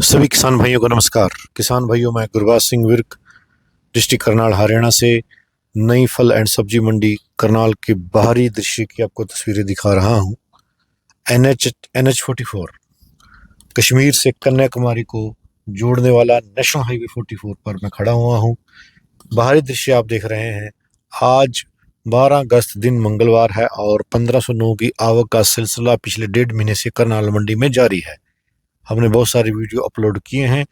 सभी किसान भाइयों को नमस्कार। किसान भाइयों, मैं गुरबाज सिंह विर्क डिस्ट्रिक्ट करनाल हरियाणा से नई फल एंड सब्जी मंडी करनाल के बाहरी दृश्य की आपको तस्वीरें दिखा रहा हूं। NH 44 कश्मीर से कन्याकुमारी को जोड़ने वाला नेशनल हाईवे 44 पर मैं खड़ा हुआ हूं। बाहरी दृश्य आप देख रहे हैं। आज 12 अगस्त दिन मंगलवार है और 1509 की आवक का सिलसिला पिछले 1.5 महीने से करनाल मंडी में जारी है। हमने बहुत सारे वीडियो अपलोड किए हैं,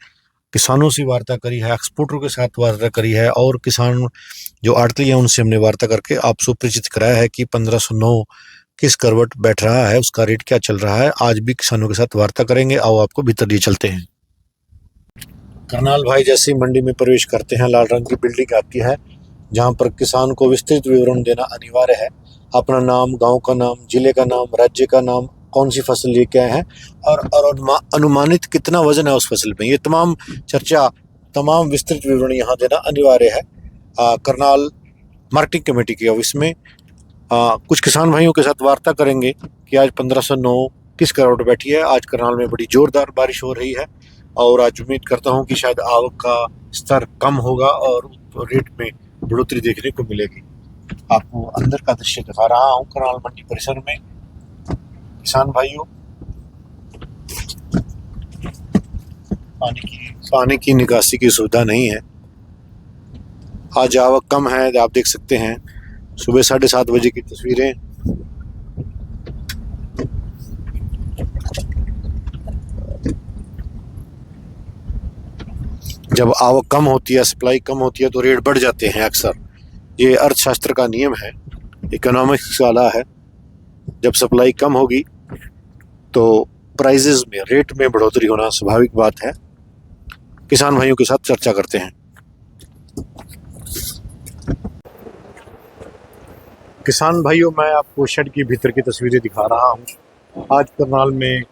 किसानों से वार्ता करी है, एक्सपोर्टर के साथ वार्ता करी है और किसान जो आड़ती हैं उनसे हमने वार्ता करके आप सुपरिचित कराया है कि 1509 किस करवट बैठ रहा है, उसका रेट क्या चल रहा है। आज भी किसानों के साथ वार्ता करेंगे। आओ आपको भीतर लिए चलते हैं। करनाल भाई जैसे ही मंडी में प्रवेश करते हैं, लाल रंग की बिल्डिंग आती है जहाँ पर किसान को विस्तृत विवरण देना अनिवार्य है। अपना नाम, गाँव का नाम, जिले का नाम, राज्य का नाम, कौन सी फसल लेके आए हैं और अनुमानित कितना वजन है उस फसल में, ये तमाम चर्चा, तमाम विस्तृत विवरण यहाँ देना अनिवार्य है। करनाल मार्केटिंग कमेटी के ऑफिस में कुछ किसान भाइयों के साथ वार्ता करेंगे कि आज 1509 किस करवट बैठी है। आज करनाल में बड़ी जोरदार बारिश हो रही है और आज उम्मीद करता हूँ कि शायद आवक का स्तर कम होगा और रेट में बढ़ोतरी देखने को मिलेगी। आपको अंदर का दृश्य दिखा रहा हूँ करनाल मंडी परिसर में। किसान भाइयों, पानी की निकासी की सुविधा नहीं है। आज आवक कम है, आप देख सकते हैं। सुबह 7:30 बजे की तस्वीरें। जब आवक कम होती है, सप्लाई कम होती है तो रेट बढ़ जाते हैं अक्सर। ये अर्थशास्त्र का नियम है, इकोनॉमिक्स वाला है। जब सप्लाई कम होगी तो प्राइजेस में, रेट में बढ़ोतरी होना स्वाभाविक बात है। किसान भाइयों के साथ चर्चा करते हैं। किसान भाइयों, मैं आपको शेड के भीतर की तस्वीरें दिखा रहा हूँ। आज करनाल में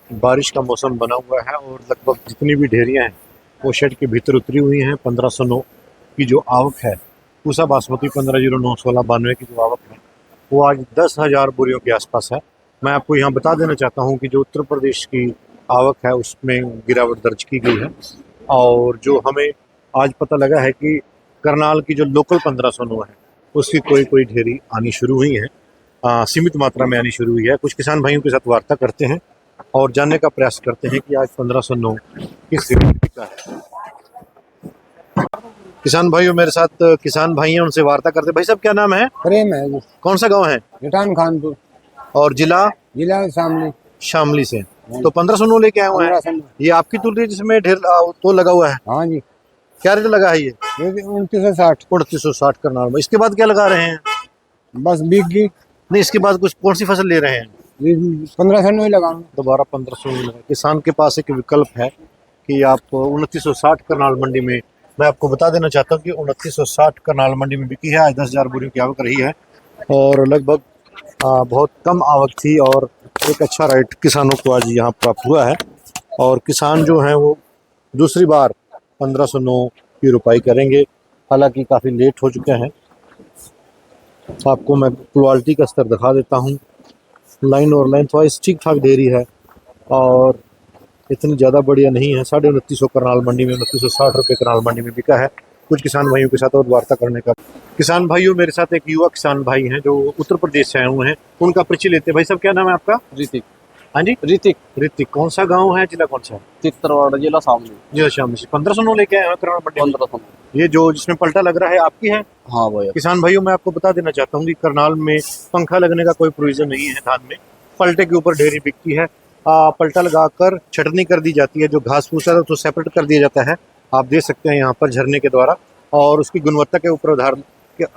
बारिश का मौसम बना हुआ है और लगभग जितनी भी ढेरियाँ हैं वो शेड के भीतर उतरी हुई हैं। 1509 की जो आवक है, पूसा बासमती 1509 1692 की जो आवक है वो आज 10,000 बोरियों के आसपास है। मैं आपको यहाँ बता देना चाहता हूँ कि जो उत्तर प्रदेश की आवक है उसमें गिरावट दर्ज की गई है और जो हमें आज पता लगा है कि करनाल की जो लोकल 1509 है उसकी कोई ढेरी आनी शुरू हुई है, सीमित मात्रा में आनी शुरू हुई है। कुछ किसान भाइयों के साथ वार्ता करते हैं और जानने का प्रयास करते हैं कि आज 1509 किस रेट का है। किसान भाइयों मेरे साथ किसान भाई हैं, उनसे वार्ता करते। भाई साहब, क्या नाम है? प्रेम है जी। कौन सा गांव है? जटान खानपुर। और जिला? जिला शामली। शामली से। तो 1509 लेके आए हुए हैं। ये आपकी तुल रही जिसमें ढेर तो लगा हुआ है? हाँ जी। क्या रेट लगा है ये? 2960। 2960 करनाल में। इसके बाद क्या लगा रहे हैं? बस बीक की नहीं, इसके बाद कुछ कौन सी फसल ले रहे हैं? 1509 ही लगाऊंगा। दोबारा 1509 लगा। किसान के पास एक विकल्प है कि आप 2960 करनाल मंडी में, मैं आपको बता देना चाहता हूँ कि 2960 करनाल मंडी में बिकी है। आज 10,000 बोरियों की आवक रही है और लगभग बहुत कम आवक थी और एक अच्छा रेट किसानों को आज यहाँ प्राप्त हुआ है। और किसान जो हैं वो दूसरी बार 1509 की रुपाई करेंगे। हालांकि काफ़ी लेट हो चुके हैं। आपको मैं क्वालिटी का स्तर दिखा देता हूँ। लाइन और लेंथ वाइज ठीक ठाक ढेरी है और इतनी ज़्यादा बढ़िया नहीं है। 2950 करनाल मंडी में, 2960 रुपये करनाल मंडी में बिका है। कुछ किसान भाइयों के साथ और वार्ता करने का। किसान भाइयों, मेरे साथ एक युवा किसान भाई हैं जो उत्तर प्रदेश से आए हुए हैं, उनका परिचय लेते हैं। भाई साहब, क्या नाम है आपका? ऋतिक। हाँ जी, ऋतिक। कौन सा गाँव है, जिला कौन सा है? चित्तौड़गढ़, जिला शामली। जिला शामली से 1509 लेके आए हैं करनाल मंडी। 1509। ये जो जिसमें पलटा लग रहा है आपकी है? हाँ भैया। किसान भाइयों, मैं आपको बता देना चाहता हूँ कि करनाल में पंखा लगने का कोई प्रोविजन नहीं है धान में। पलटे के ऊपर ढेरी बिकती है। पलटा लगाकर छटनी कर दी जाती है। जो घास फूस है तो सेपरेट कर दिया जाता है। आप देख सकते हैं यहाँ पर झरने के द्वारा, और उसकी गुणवत्ता के ऊपर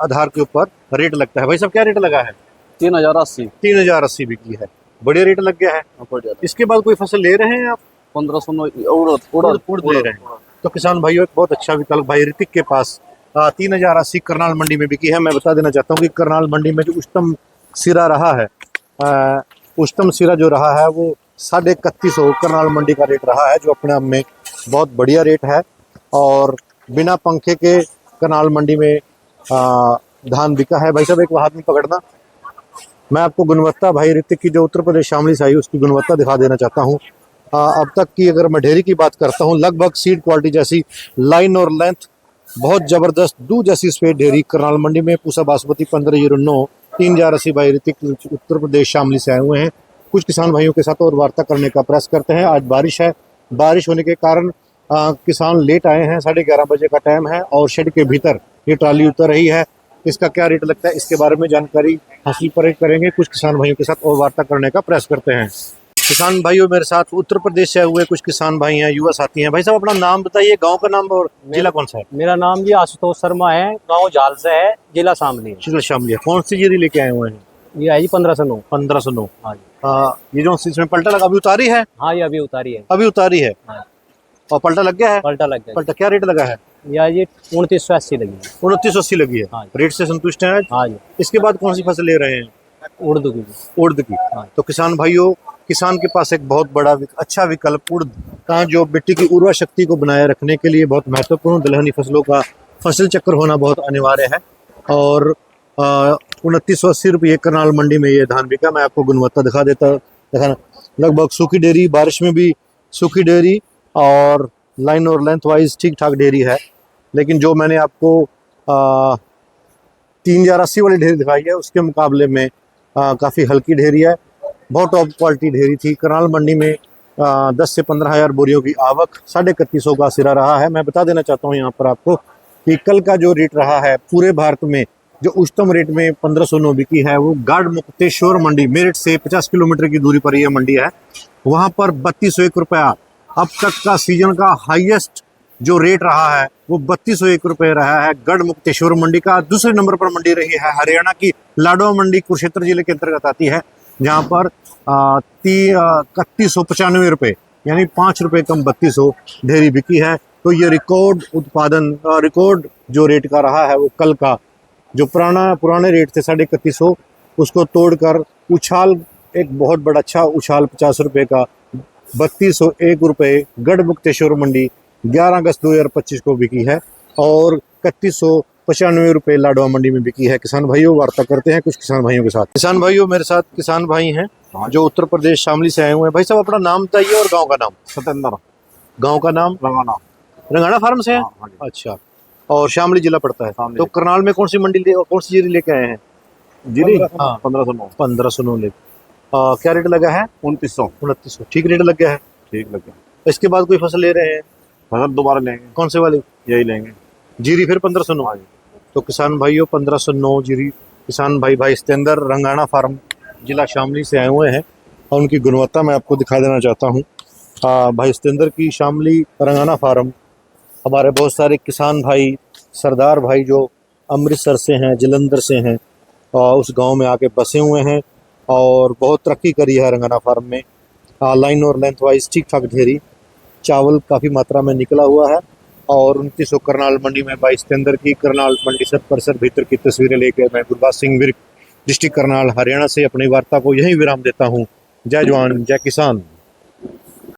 आधार के ऊपर रेट लगता है। भाई साहब, क्या रेट लगा है? 3080। 3080 बिकी है। बढ़िया रेट लग गया है। इसके बाद कोई फसल ले रहे हैं आप? 1509 उड़द ले रहे हैं। तो किसान भाइयों, एक बहुत अच्छा विकल्प भाई ऋतिक के पास 3080 करनाल मंडी में बिकी है। मैं बता देना चाहता हूँ कि करनाल मंडी में जो उच्चतम सिरा रहा है, उच्चतम सिरा जो रहा है वो 3150 करनाल मंडी का रेट रहा है, जो अपने आप में बहुत बढ़िया रेट है। और बिना पंखे के करनाल मंडी में धान बिका है। भाई साहब, एक हाथ में पकड़ना। मैं आपको गुणवत्ता भाई ऋतिक की जो उत्तर प्रदेश शामली से आई उसकी गुणवत्ता दिखा देना चाहता हूँ। अब तक की अगर मैं ढेरी की बात करता हूँ, लगभग सीड क्वालिटी जैसी लाइन और लेंथ बहुत जबरदस्त दूध जैसी स्पेड ढेरी करनाल मंडी में पूसा बासमती 1509 3080 भाई ऋतिक उत्तर प्रदेश शामली से आए हुए हैं। कुछ किसान भाइयों के साथ और वार्ता करने का प्रयास करते हैं। आज बारिश है, बारिश होने के कारण किसान लेट आए हैं। 11:30 बजे का टाइम है और शेड के भीतर ये ट्राली उतर रही है। इसका क्या रेट लगता है, इसके बारे में जानकारी हासिल करेंगे। कुछ किसान भाइयों के साथ और वार्ता करने का प्रयास करते हैं। किसान भाइयों मेरे साथ उत्तर प्रदेश से आए हुए कुछ किसान भाई हैं, युवा साथी हैं। भाई साहब अपना नाम बताइए, गांव का नाम और जिला कौन सा है? मेरा नाम जी आशुतोष शर्मा है, गांव जाल से है, जिला शामली है। जिला शामली है। कौन सी जीरी लेके आए हुए हैं? ये है जी 1509। 1509। हाँ जी। ये जो इसमें पलटा लगा, अभी उतारी है? हाँ ये अभी उतारी है। अभी उतारी है। हाँ। और पलटा लग गया है? पलटा लग गया। पलटा क्या रेट लगा है? या जी 2980 लगी है। 2980 लगी है। हाँ। रेट से संतुष्ट हैं? हाँ जी। इसके बाद कौन सी फसल ले रहे हैं? उड़द की। उड़द की। हाँ। तो किसान भाइयों, किसान के पास एक बहुत बड़ा अच्छा विकल्प उड़द का, जो मिट्टी की उर्वरा शक्ति को बनाए रखने के लिए बहुत महत्वपूर्ण दलहनी फसलों का फसल चक्र होना बहुत अनिवार्य है। और 2980 रुपये करनाल मंडी में ये धान बिका। मैं आपको गुणवत्ता दिखाना। लगभग सूखी डेयरी, बारिश में भी सूखी डेयरी और लाइन और लेंथ वाइज ठीक ठाक डेयरी है। लेकिन जो मैंने आपको 3080 वाली ढेरी दिखाई है उसके मुकाबले में काफ़ी हल्की ढेरी है। बहुत टॉप क्वालिटी ढेरी थी। करनाल मंडी में 10 से 15 हज़ार बोरियों की आवक, 3150 का सिरा रहा है। मैं बता देना चाहता हूँ यहाँ पर आपको कि कल का जो रेट रहा है पूरे भारत में, जो उच्चतम रेट में 1509 बिकी है, वो गढ़ मुक्तेश्वर मंडी, मेरठ से 50 किलोमीटर की दूरी पर यह मंडी है। वहाँ पर 3201 रुपया अब तक का सीजन का हाईएस्ट जो रेट रहा है वो 3201 रुपये रहा है गढ़ मुक्तेश्वर मंडी का। दूसरे नंबर पर मंडी रही है हरियाणा की लाडवा मंडी, कुरुक्षेत्र जिले के अंतर्गत आती है, जहाँ पर 3195 रुपये यानी 5 रुपये कम 3200 ढेरी बिकी है। तो ये रिकॉर्ड उत्पादन, रिकॉर्ड जो रेट का रहा है वो कल का जो पुराने रेट थे 3150, उसको तोड़कर उछाल, एक बहुत बड़ा अच्छा उछाल 50 रुपये का 3201 रुपये गढ़ मुक्तेश्वर मंडी 11 अगस्त 2025 को बिकी है और 3195 रुपये लाडवा मंडी में बिकी है। किसान भाइयों, वार्ता करते हैं कुछ किसान भाइयों के साथ। किसान भाइयों मेरे साथ किसान भाई हैं जो उत्तर प्रदेश शामली से आए हुए हैं। भाई साहब अपना नाम बताइए और गांव का नाम। सतेंद्र। गांव का नाम? रंगाना फार्म से है। अच्छा। और शामली जिला पड़ता है। तो करनाल में कौन सी जीरी लेके आए हैं? जीरी 1509 ले। क्या रेट लगा है? 2900। ठीक रेट लग गया है? ठीक लग गया। इसके बाद कोई फसल ले रहे हैं? फसल दोबारा लेंगे। कौन से वाली? यही लेंगे। जीरी फिर 1509। तो किसान भाइयों 1509 जीरी किसान भाई सतेंद्र रंगाना फार्म जिला शामली से आए हुए हैं और उनकी गुणवत्ता मैं आपको दिखा देना चाहता हूँ। भाई सतेंद्र की शामली रंगाना फार्म, हमारे बहुत सारे किसान भाई, सरदार भाई जो अमृतसर से हैं, जलंधर से हैं, उस गांव में आके बसे हुए हैं और बहुत तरक्की करी है रंगाना फार्म में। लाइन और लेंथ वाइज ठीक ठाक ढेरी, चावल काफ़ी मात्रा में निकला हुआ है। और 2900 करनाल मंडी में भाई सतेंद्र की करनाल मंडी 7% भीतर की तस्वीरें लेकर मैं गुरबाज सिंह विर्क, डिस्ट्रिक्ट करनाल, हरियाणा से अपनी वार्ता को यहीं विराम देता हूँ। जय जवान जय किसान।